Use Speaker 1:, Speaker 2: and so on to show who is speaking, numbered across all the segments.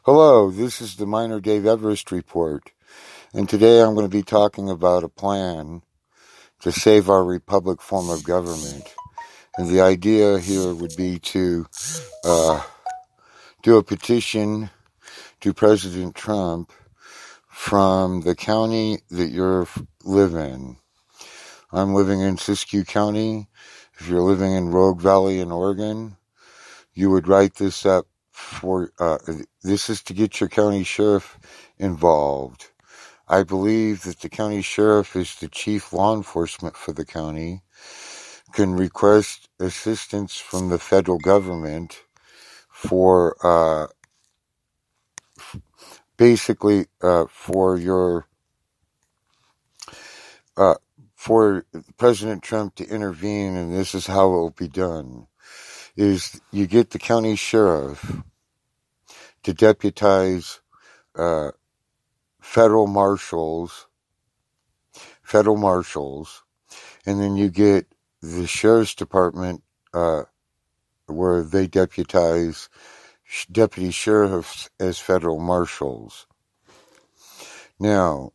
Speaker 1: Hello, this is the Minor Dave Everist report, and today I'm going to be talking about a plan to save our republic form of government. And the idea here would be to do a petition to President Trump from the county that you live in. I'm living in Siskiyou County. If you're living in Rogue Valley in Oregon, you would write this up for, this is to get your county sheriff involved. I believe that the county sheriff is the chief law enforcement for the county, can request assistance from the federal government for basically for President Trump to intervene, and this is how it will be done. Is you get the county sheriff to deputize federal marshals, and then you get the sheriff's department where they deputize deputy sheriffs as federal marshals. Now,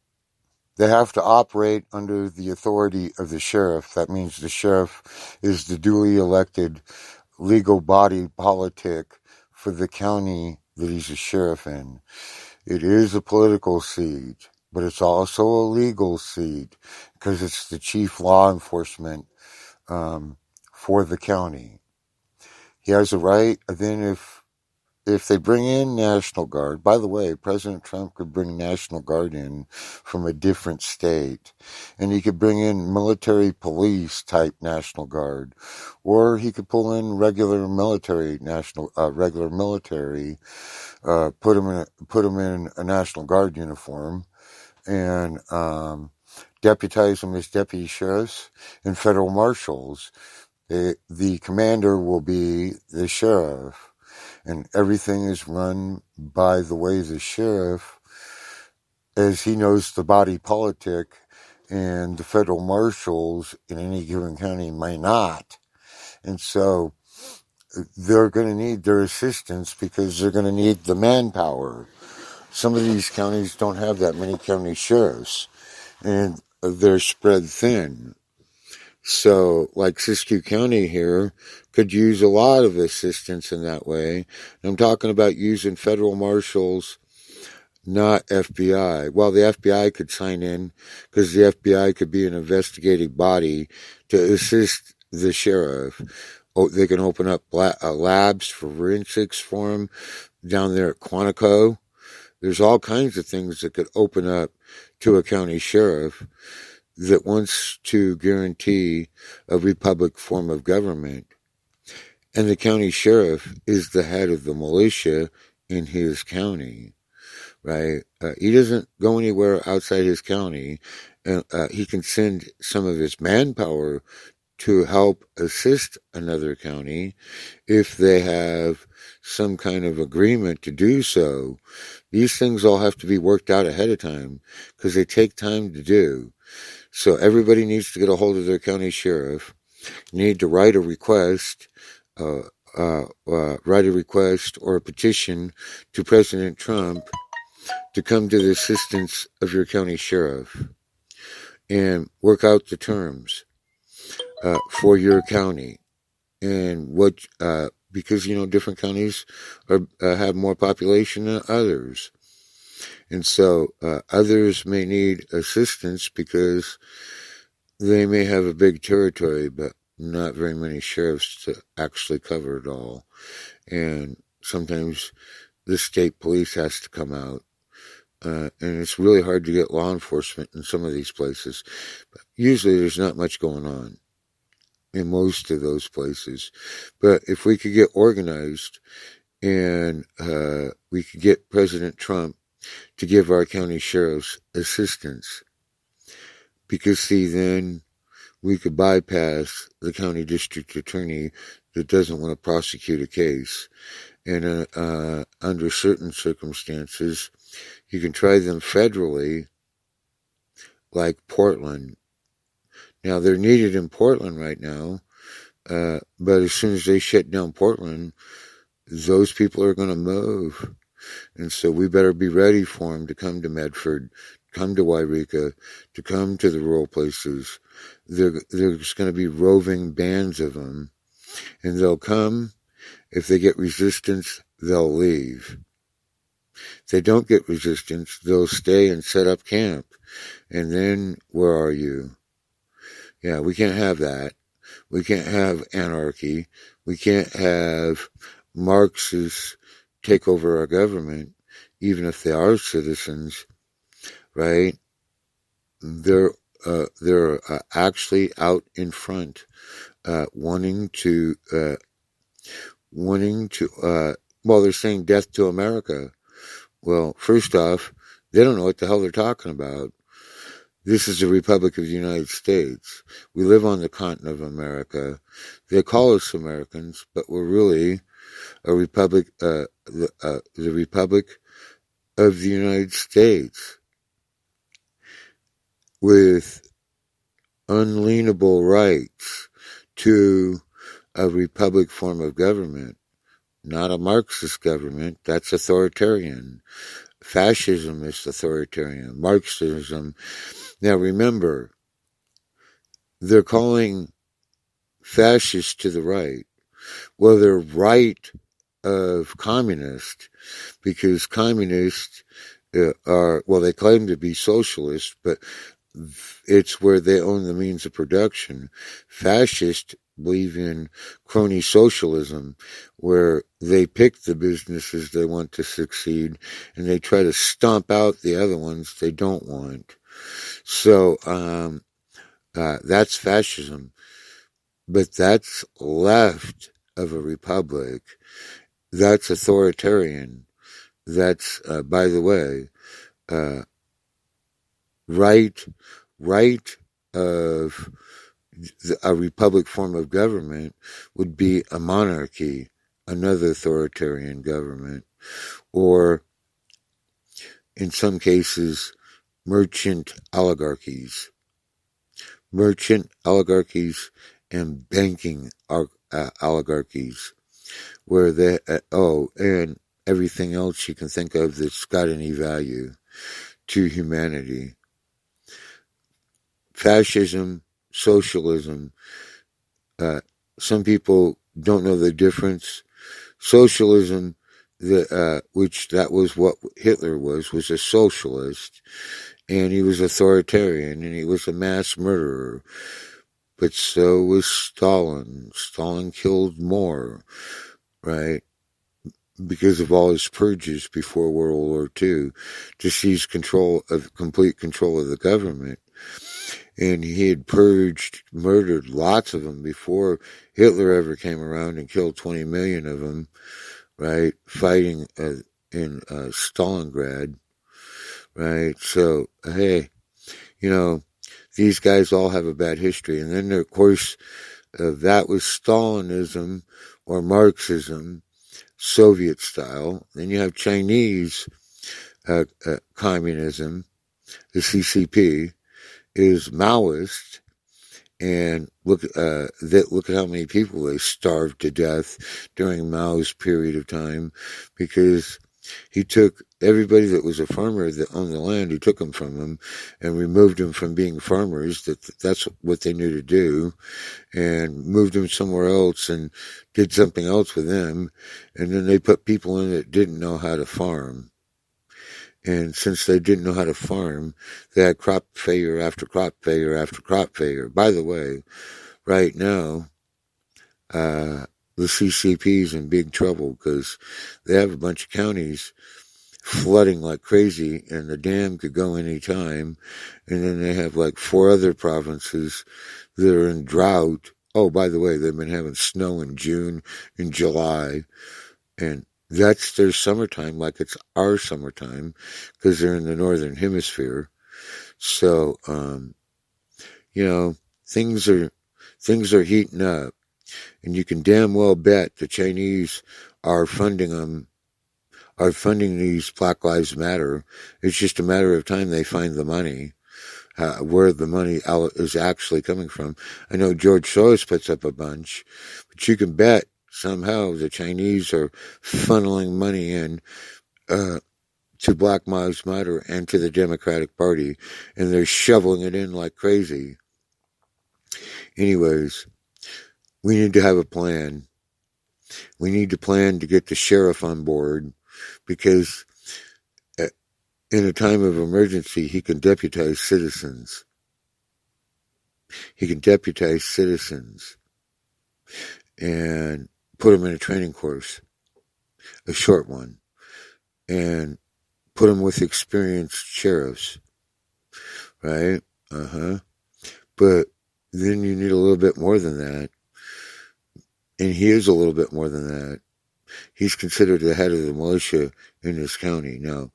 Speaker 1: they have to operate under the authority of the sheriff. That means the sheriff is the duly elected legal body politic for the county that he's a sheriff in. It is a political seat, but it's also a legal seat because it's the chief law enforcement for the county. He has a right. Then if they bring in National Guard, by the way, President Trump could bring National Guard in from a different state, and he could bring in military police type National Guard, or he could pull in regular military, put them in a National Guard uniform, and deputize them as deputy sheriffs and federal marshals. The commander will be the sheriff, and everything is run by the way the sheriff, as he knows the body politic, and the federal marshals in any given county may not. And so they're going to need their assistance because they're going to need the manpower. Some of these counties don't have that many county sheriffs, and they're spread thin. So, like Siskiyou County here could use a lot of assistance in that way. And I'm talking about using federal marshals, not FBI. Well, the FBI could sign in because the FBI could be an investigative body to assist the sheriff. Oh, they can open up labs for forensics for him down there at Quantico. There's all kinds of things that could open up to a county sheriff that wants to guarantee a republic form of government. And the county sheriff is the head of the militia in his county, right? He doesn't go anywhere outside his county. He can send some of his manpower to help assist another county if they have some kind of agreement to do so. These things all have to be worked out ahead of time because they take time to do. So everybody needs to get a hold of their county sheriff. You need to write a request, or a petition to President Trump to come to the assistance of your county sheriff and work out the terms for your county. And what, because, different counties have more population than others. And so others may need assistance because they may have a big territory, but not very many sheriffs to actually cover it all. And sometimes the state police has to come out. And it's really hard to get law enforcement in some of these places. But usually there's not much going on in most of those places. But if we could get organized and we could get President Trump to give our county sheriffs assistance, because see, then we could bypass the county district attorney that doesn't want to prosecute a case. And under certain circumstances, you can try them federally, like Portland. Now, they're needed in Portland right now, but as soon as they shut down Portland, those people are going to move. And so we better be ready for them to come to Medford, come to Wairika, to come to the rural places. There's going to be roving bands of them, and they'll come. If they get resistance, they'll leave. If they don't get resistance, they'll stay and set up camp. And then, where are you? Yeah, we can't have that. We can't have anarchy. We can't have Marxists take over our government, even if they are citizens, right? They're actually out in front, wanting to. Well, they're saying death to America. Well, first off, they don't know what the hell they're talking about. This is the Republic of the United States. We live on the continent of America. They call us Americans, but we're really a republic, the Republic of the United States, with unalienable rights to a republic form of government, not a Marxist government. That's authoritarian. Fascism is authoritarian. Marxism. Now remember, they're calling fascists to the right. Well, they're right of communist, because communists they claim to be socialist, but it's where they own the means of production. Fascists believe in crony socialism, where they pick the businesses they want to succeed and they try to stomp out the other ones they don't want. So that's fascism. But that's left of a republic. That's authoritarian. That's, by the way, right of a republic form of government would be a monarchy, another authoritarian government, or in some cases, merchant oligarchies and banking oligarchies, where they, and everything else you can think of that's got any value to humanity. Fascism, socialism, some people don't know the difference. Socialism, which that was what Hitler was a socialist, and he was authoritarian, and he was a mass murderer. But so was Stalin. Stalin killed more, right? Because of all his purges before World War II, to seize complete control of the government. And he had murdered lots of them before Hitler ever came around and killed 20 million of them, right? Fighting in Stalingrad, right? So, hey, these guys all have a bad history. And then, of course, that was Stalinism or Marxism, Soviet style. Then you have Chinese communism, the CCP, is Maoist, and look at how many people they starved to death during Mao's period of time, because he took everybody that was a farmer that owned the land. He took them from them and removed them from being farmers. That's what they knew to do, and moved them somewhere else and did something else with them. And then they put people in that didn't know how to farm. And since they didn't know how to farm, they had crop failure after crop failure after crop failure. By the way, right now, the CCP is in big trouble because they have a bunch of counties flooding like crazy, and the dam could go any time. And then they have like 4 other provinces that are in drought. Oh, by the way, they've been having snow in June and July, and that's their summertime, like it's our summertime, because they're in the northern hemisphere. So, things are heating up, and you can damn well bet the Chinese are funding these Black Lives Matter. It's just a matter of time they find the money, where the money is actually coming from. I know George Soros puts up a bunch, but you can bet somehow the Chinese are funneling money in to Black Lives Matter and to the Democratic Party, and they're shoveling it in like crazy. Anyways, we need to have a plan. We need to plan to get the sheriff on board because in a time of emergency, he can deputize citizens. He can deputize citizens and put them in a training course, a short one, and put them with experienced sheriffs, right? But then you need a little bit more than that. And he is a little bit more than that. He's considered the head of the militia in this county. Now,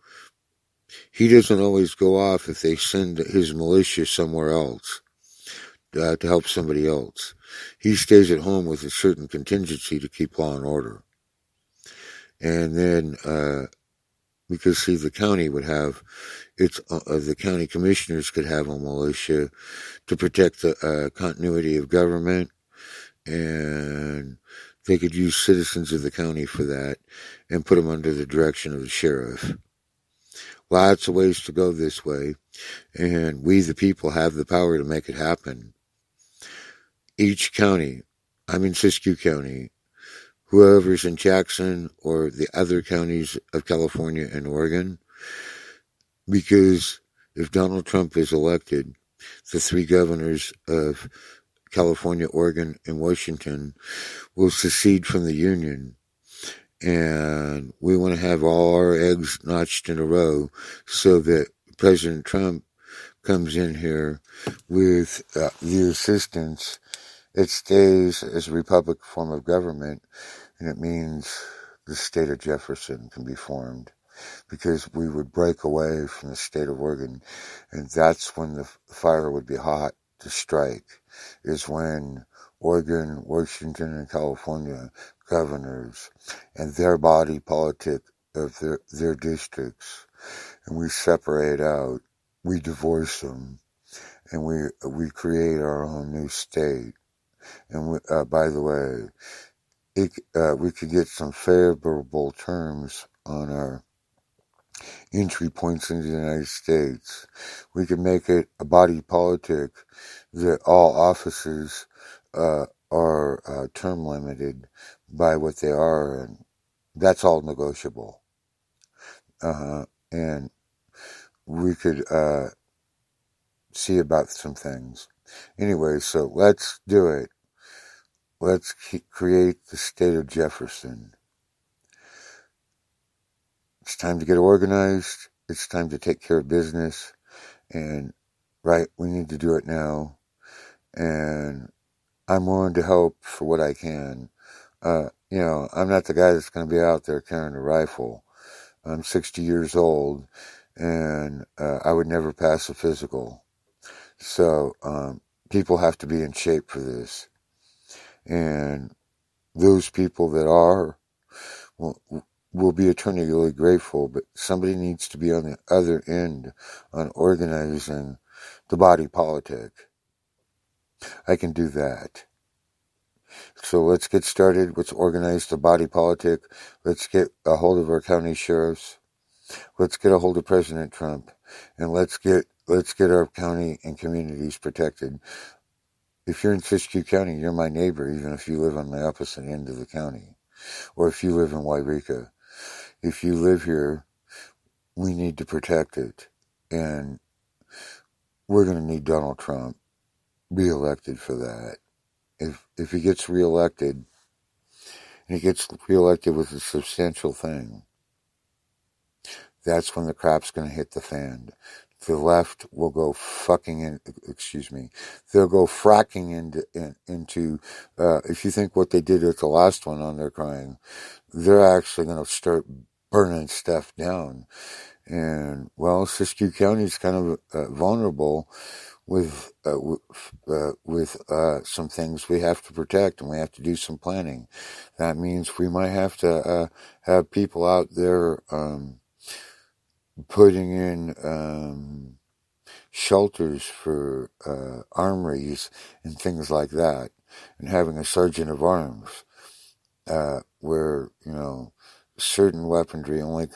Speaker 1: he doesn't always go off if they send his militia somewhere else to help somebody else. He stays at home with a certain contingency to keep law and order. And then, because see, the county would have the county commissioners could have a militia to protect the continuity of government, and they could use citizens of the county for that and put them under the direction of the sheriff. Lots of ways to go this way, and we the people have the power to make it happen. Each county, I'm in Siskiyou County, whoever's in Jackson or the other counties of California and Oregon, because if Donald Trump is elected, the three governors of California, Oregon, and Washington will secede from the Union. And we want to have all our eggs notched in a row so that President Trump comes in here with the assistance. It stays as a republic form of government, and it means the state of Jefferson can be formed, because we would break away from the state of Oregon, and that's when the fire would be hot to strike, is when Oregon, Washington, and California governors and their body politic of their districts, and we separate out, we divorce them, and we create our own new state. And we, by the way, we could get some favorable terms on our entry points into the United States. We could make it a body politic that all offices are term limited by what they are, and that's all negotiable. And we could see about some things. Anyway, so let's do it. Let's create the state of Jefferson. It's time to get organized. It's time to take care of business. And, right, we need to do it now. And I'm willing to help for what I can. I'm not the guy that's going to be out there carrying a rifle. I'm 60 years old, and I would never pass a physical. So people have to be in shape for this. And those people that are will be eternally grateful, but somebody needs to be on the other end on organizing the body politic. I can do that. So let's get started. Let's organize the body politic. Let's get a hold of our county sheriffs. Let's get a hold of President Trump, and let's get our county and communities protected. If you're in Siskiyou County, you're my neighbor, even if you live on the opposite end of the county, or if you live in Wairika. If you live here, we need to protect it, and we're going to need Donald Trump reelected for that. If he gets reelected, and he gets reelected with a substantial thing, that's when the crap's going to hit the fan. The left will go they'll go fracking into if you think what they did at the last one on their crying, they're actually going to start burning stuff down. And, well, Siskiyou County is kind of vulnerable with some things we have to protect, and we have to do some planning. That means we might have to have people out there putting in shelters for armories and things like that, and having a sergeant of arms where certain weaponry only